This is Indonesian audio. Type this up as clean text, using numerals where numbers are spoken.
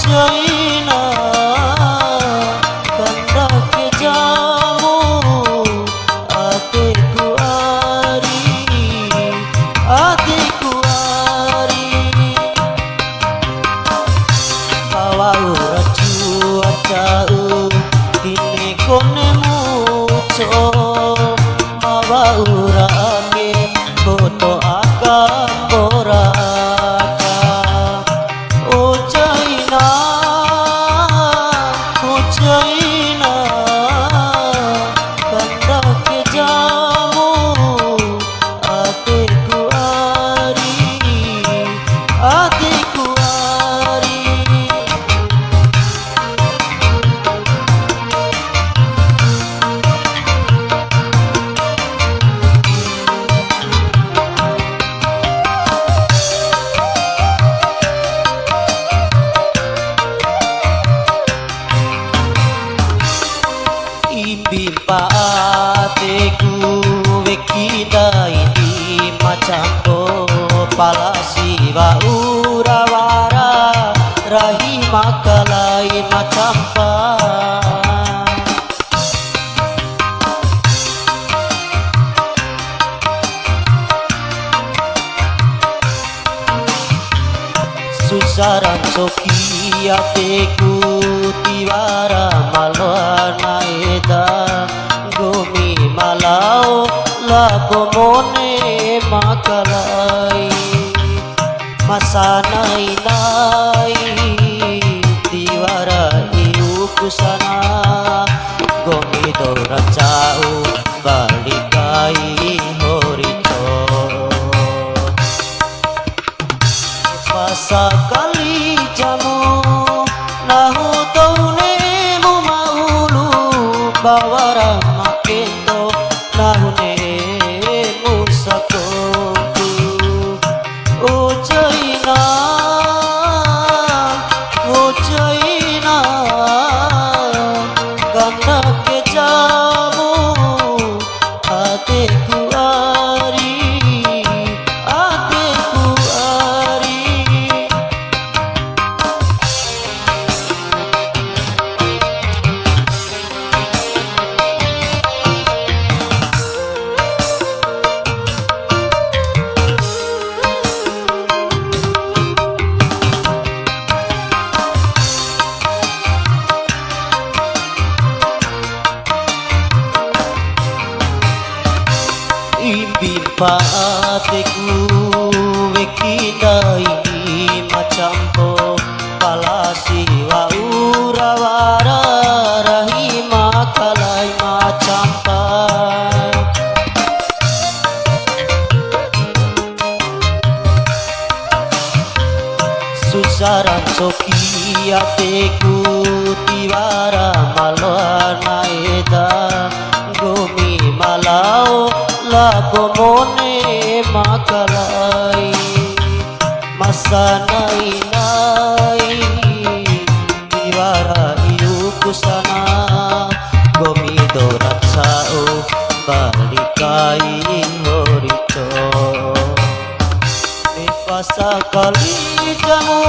Jaina kanda ke jamu adikku ari bawa ura cuaca kini kone muco bawa ura angin foto akan boraka Jaina kanda ke jamu adikku ari Bimpa ateku wekida ini macampo palasi wa urawara rahi makalai macampa susaran soki ateku tiwara malwana eda gomi malau lago mone makalai masanai nai tiwara iu kusana gomi dora cau balikai horito pasa kali jamu nahu taune mu maulu bawara makento nahune musakoku oh Jaina kanda ke jamu adikku ari Bimpa ateku wekida ini macampo palasi wa urawara rahi makalai macampa susaran soki ateku tiwara malwana eda gomi malau lago mone makalai masanai nai tiwara iu kusana gomi dorat sao balikai horito pasa kali jamu